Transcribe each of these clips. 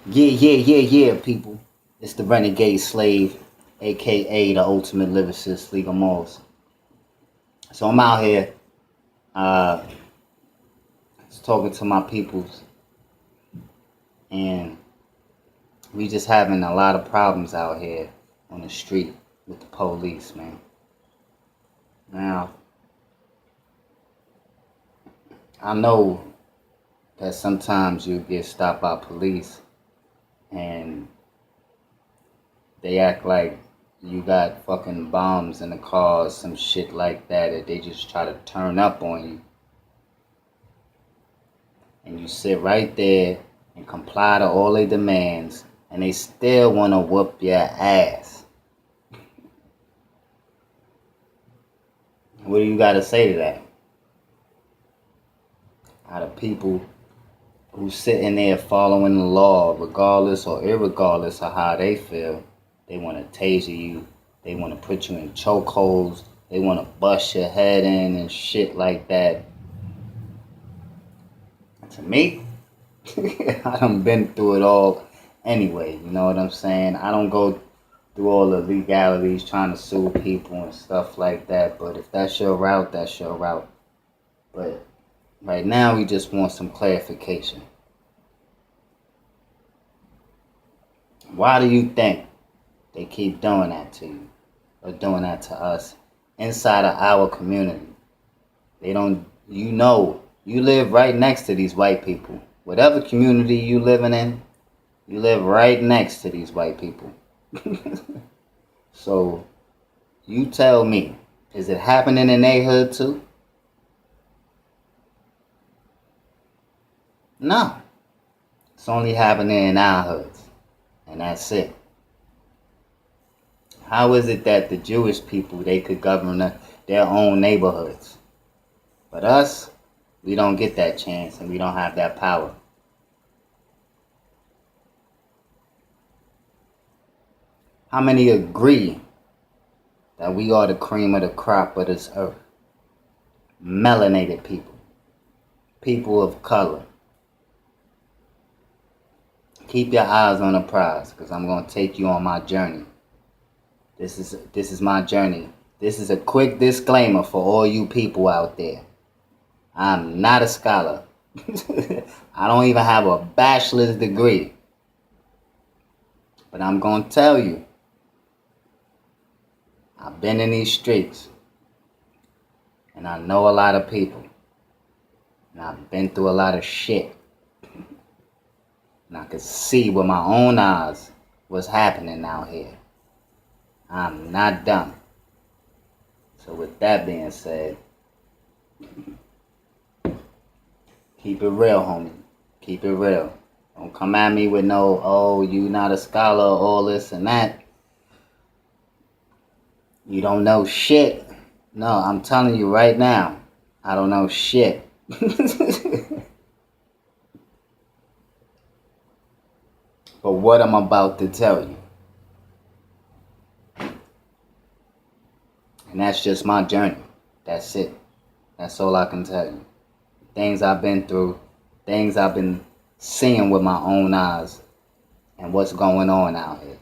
Yeah, people. It's the Renegade Slave, aka the Ultimate Lyricist, Legal Morals. So I'm out here uh, just talking to my peoples, and we just having a lot of problems out here on the street with the police, man. Now, I know that sometimes you get stopped by police and they act like you got fucking bombs in the car or some shit like that, that they just try to turn up on you. And you sit right there and comply to all their demands, and they still want to whoop your ass. What do you got to say to that? Out of people who sitting there following the law, regardless or irregardless of how they feel, they want to taser you, they want to put you in chokeholds, they want to bust your head in and shit like that. To me, I done been through it all anyway, you know what I'm saying? I don't go through all the legalities trying to sue people and stuff like that, but if that's your route, that's your route. But right now, we just want some clarification. Why do you think they keep doing that to you or doing that to us inside of our community? They don't, you live right next to these white people. Whatever community you living in, you live right next to these white people. So you tell me, is it happening in their hood too? No. It's only happening in our hoods. And that's it. How is it that the Jewish people, they could govern their own neighborhoods? But us, we don't get that chance and we don't have that power. How many agree that we are the cream of the crop of this earth? Melanated people. People of color. Keep your eyes on the prize, because I'm going to take you on my journey. This is my journey. This is a quick disclaimer for all you people out there. I'm not a scholar. I don't even have a bachelor's degree. But I'm going to tell you, I've been in these streets, and I know a lot of people, and I've been through a lot of shit. And I could see with my own eyes what's happening out here. I'm not dumb. So with that being said, keep it real, homie. Keep it real. Don't come at me with no, oh, you not a scholar, all this and that. You don't know shit. No, I'm telling you right now, I don't know shit. But what I'm about to tell you, and that's just my journey. That's it. That's all I can tell you. Things I've been through, things I've been seeing with my own eyes, and what's going on out here.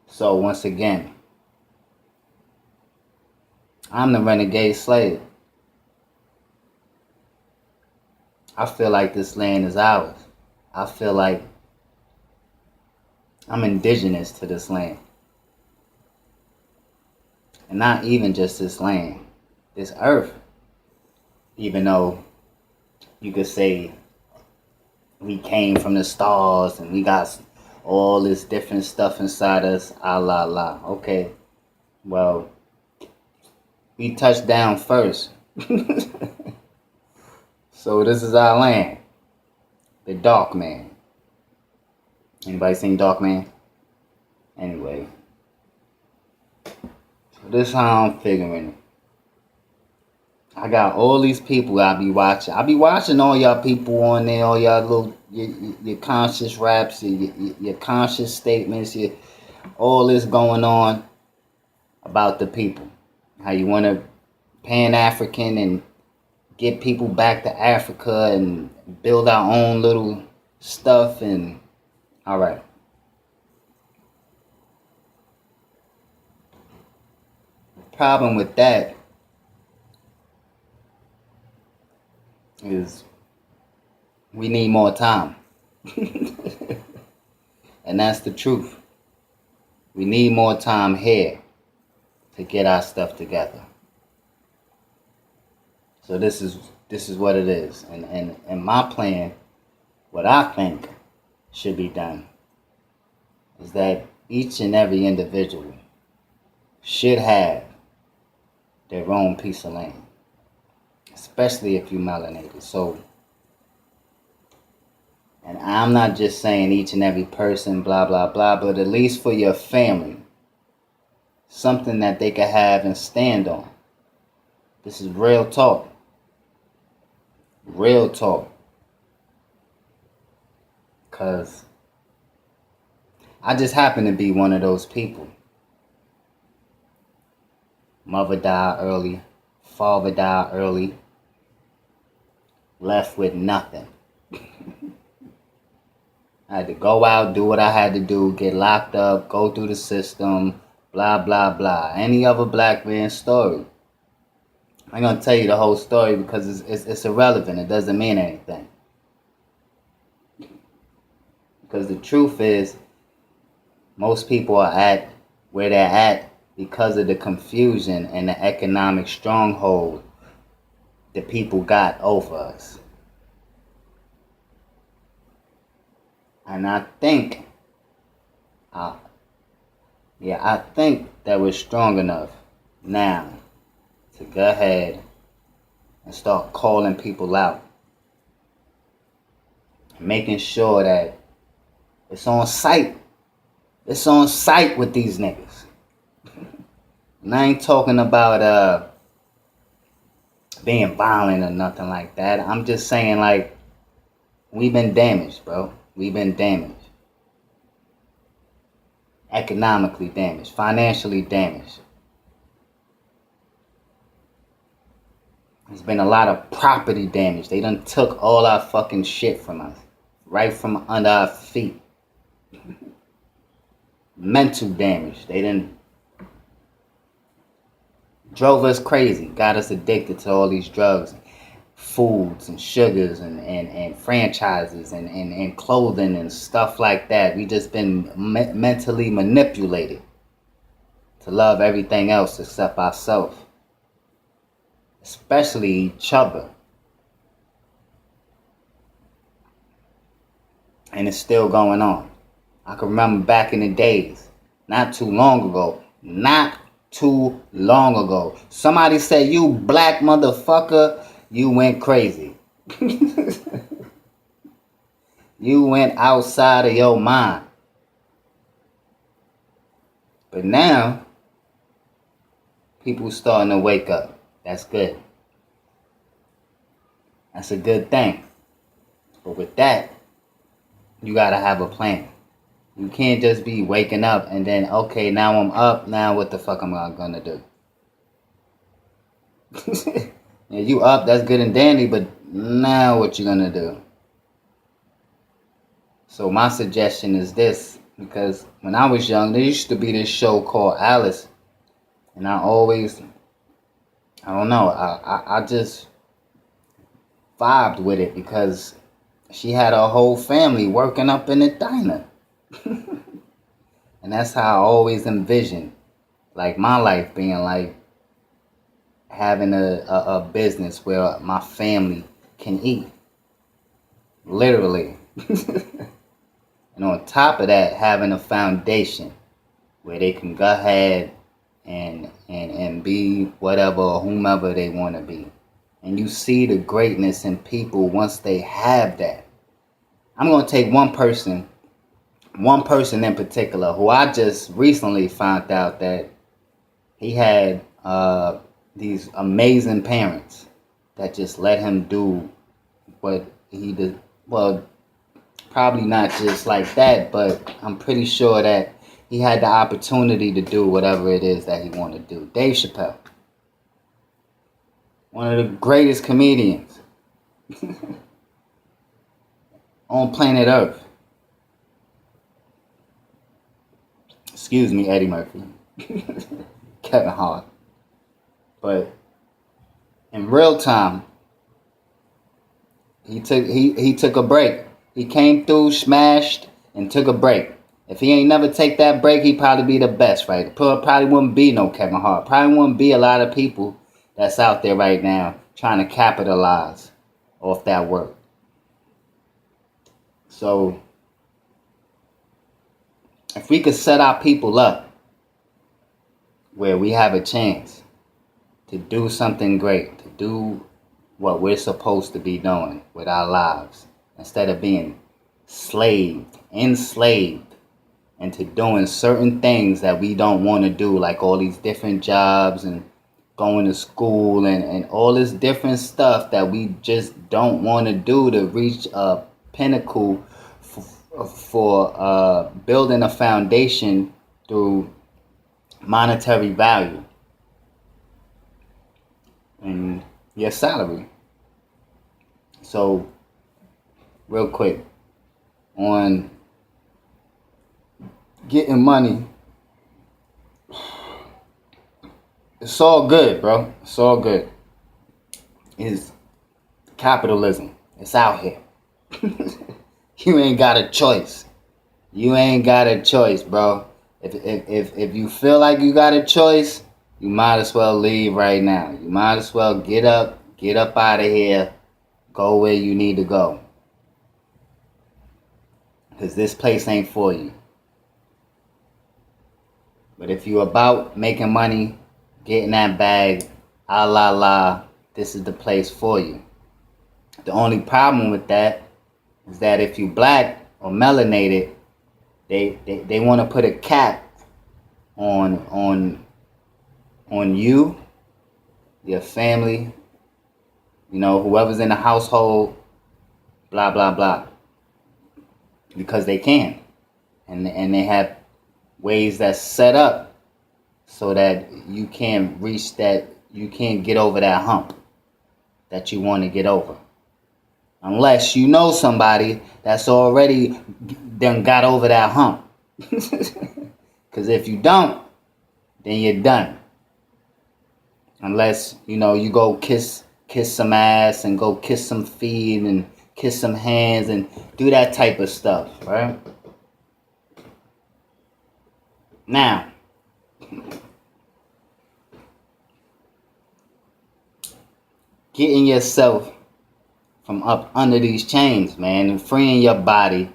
So once again, I'm the renegade slave. I feel like this land is ours. I feel like I'm indigenous to this land. And not even just this land, this earth. Even though you could say we came from the stars and we got all this different stuff inside us, la. Okay, well, we touched down first. So this is our land. The Dark Man. Anybody seen Dark Man? Anyway. So this is how I'm figuring it. I got all these people I be watching. I be watching all y'all people on there, all y'all little, your conscious raps, your conscious statements, all this going on about the people. How you want to Pan-African and get people back to Africa and build our own little stuff and all right. The problem with that is we need more time. And that's the truth. We need more time here to get our stuff together. So this is what it is. And my plan, what I think should be done, is that each and every individual should have their own piece of land, especially if you're melanated. So, and I'm not just saying each and every person, blah, blah, blah, but at least for your family, something that they can have and stand on. This is real talk. Real talk. Because I just happen to be one of those people. Mother died early. Father died early. Left with nothing. I had to go out, do what I had to do, get locked up, go through the system, blah, blah, blah. Any other black man's story. I'm going to tell you the whole story because it's irrelevant. It doesn't mean anything. Because the truth is, most people are at where they're at because of the confusion and the economic stronghold the people got over us. And I think, I think that we're strong enough now to go ahead and start calling people out. Making sure that it's on sight. It's on sight with these niggas. And I ain't talking about being violent or nothing like that. I'm just saying, like, we've been damaged, bro. We've been damaged. Economically damaged. Financially damaged. There's been a lot of property damage. They done took all our fucking shit from us. Right from under our feet. Mental damage. They done drove us crazy. Got us addicted to all these drugs. Foods and sugars and franchises and clothing and stuff like that. We just been mentally manipulated to love everything else except ourselves. Especially each other. And it's still going on. I can remember back in the days, not too long ago, somebody said, "You black motherfucker," you went crazy. You went outside of your mind. But now, people starting to wake up. That's good. That's a good thing. But with that, you gotta have a plan. You can't just be waking up and then, okay, now I'm up. Now what the fuck am I gonna do? Yeah, you up, that's good and dandy, but now what you gonna do? So my suggestion is this, because when I was young, there used to be this show called Alice, and I just vibed with it because she had her whole family working up in the diner. And that's how I always envisioned, like, my life being like having a business where my family can eat. Literally. And on top of that, having a foundation where they can go ahead and be whatever or whomever they want to be. And you see the greatness in people once they have that. I'm going to take one person in particular who I just recently found out that he had these amazing parents that just let him do what he did. Well, probably not just like that, but I'm pretty sure that he had the opportunity to do whatever it is that he wanted to do. Dave Chappelle. One of the greatest comedians. on planet Earth. Excuse me, Eddie Murphy. Kevin Hart. But in real time, he took a break. He came through, smashed, and took a break. If he ain't never take that break, he'd probably be the best, right? Probably wouldn't be no Kevin Hart. Probably wouldn't be a lot of people that's out there right now trying to capitalize off that work. So, if we could set our people up where we have a chance to do something great, to do what we're supposed to be doing with our lives, instead of being enslaved into doing certain things that we don't want to do, like all these different jobs and going to school and all this different stuff that we just don't want to do to reach a pinnacle for building a foundation through monetary value and your salary. So, real quick, on getting money, it's all good, bro. It's all good. It's capitalism. It's out here. You ain't got a choice. You ain't got a choice, bro. If you feel like you got a choice, you might as well leave right now. You might as well get up out of here, go where you need to go. Because this place ain't for you. But if you about making money, getting that bag, this is the place for you. The only problem with that is that if you black or melanated, they want to put a cap on you, your family, whoever's in the household, blah blah blah, because they can, and they have ways that's set up so that you can't get over that hump that you want to get over. Unless you know somebody that's already done got over that hump. Because if you don't, then you're done. Unless, you go kiss some ass and go kiss some feet and kiss some hands and do that type of stuff, right? Now, getting yourself from up under these chains, man, and freeing your body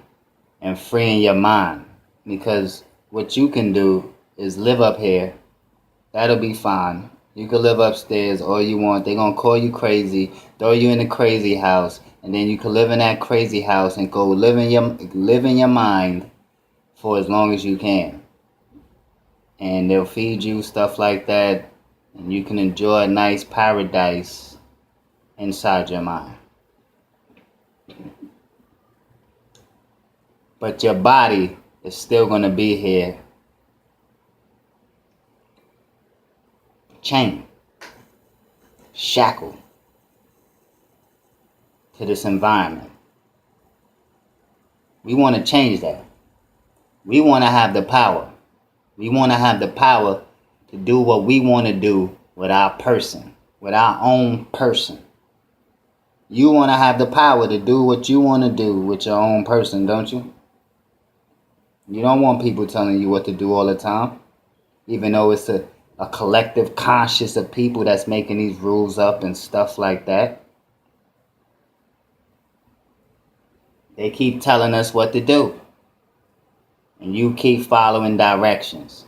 and freeing your mind. Because what you can do is live up here. That'll be fine. You can live upstairs all you want. They're going to call you crazy, throw you in a crazy house, and then you can live in that crazy house and go live in your mind for as long as you can. And they'll feed you stuff like that, and you can enjoy a nice paradise inside your mind. But your body is still going to be here, chained, shackled to this environment. We want to change that. We want to have the power. We want to have the power to do what we want to do with our person, with our own person. You want to have the power to do what you want to do with your own person, don't you? You don't want people telling you what to do all the time, even though it's a collective conscious of people that's making these rules up and stuff like that. They keep telling us what to do, and you keep following directions.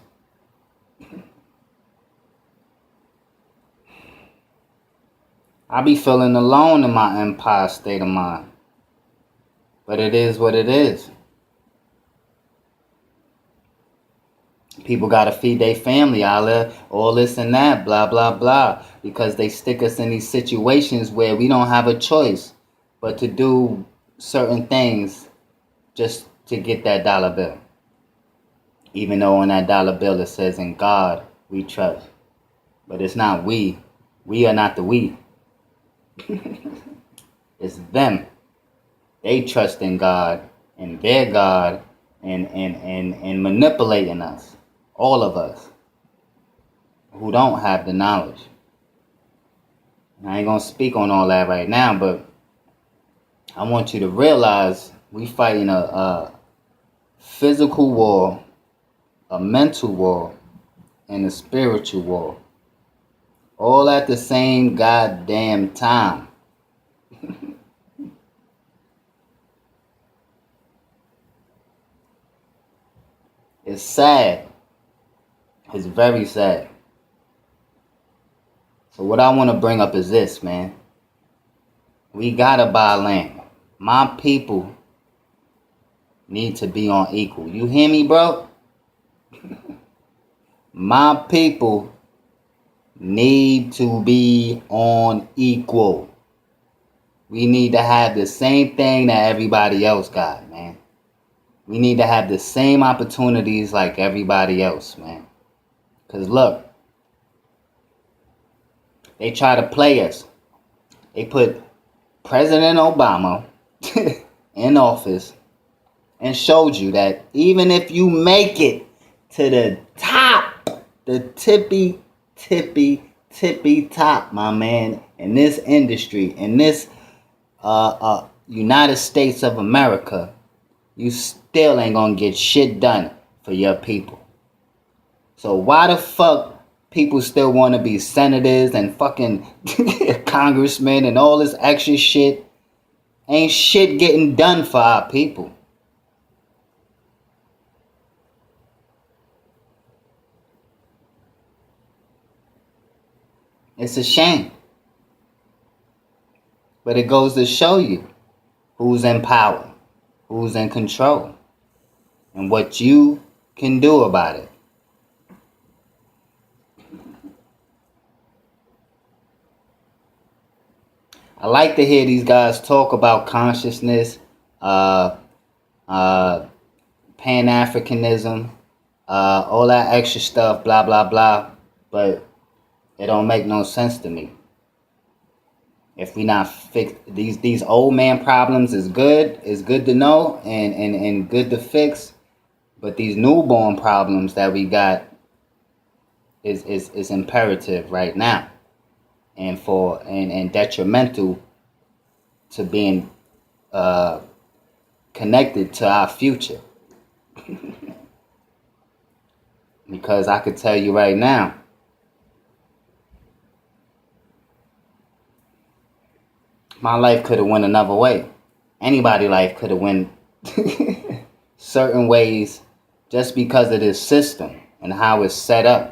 I be feeling alone in my empire state of mind, but it is what it is. People got to feed their family, all this and that, blah, blah, blah, because they stick us in these situations where we don't have a choice but to do certain things just to get that dollar bill. Even though on that dollar bill it says, "In God we trust." But it's not we. We are not the we. It's them. They trust in God and their God and manipulating us. All of us who don't have the knowledge. I ain't gonna speak on all that right now, but I want you to realize we fighting a physical war, a mental war, and a spiritual war. All at the same goddamn time. It's sad. It's very sad. So what I want to bring up is this, man. We gotta buy land. My people need to be on equal. You hear me, bro? My people need to be on equal. We need to have the same thing that everybody else got, man. We need to have the same opportunities like everybody else, man. Because look, they try to play us. They put President Obama in office and showed you that even if you make it to the top, the tippy top, my man, in this industry, in this United States of America, you still ain't gonna get shit done for your people. So why the fuck people still want to be senators and fucking congressmen and all this extra shit? Ain't shit getting done for our people. It's a shame. But it goes to show you who's in power, who's in control, and what you can do about it. I like to hear these guys talk about consciousness, Pan-Africanism, all that extra stuff, blah, blah, blah. But it don't make no sense to me. If we not fix these old man problems is good to know and good to fix. But these newborn problems that we got is imperative right now. And detrimental to being connected to our future. Because I could tell you right now, my life could have went another way. Anybody's life could have went certain ways just because of this system and how it's set up.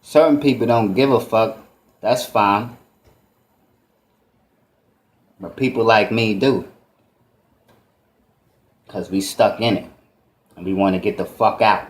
Certain people don't give a fuck. That's fine. But people like me do. Because we stuck in it. And we want to get the fuck out.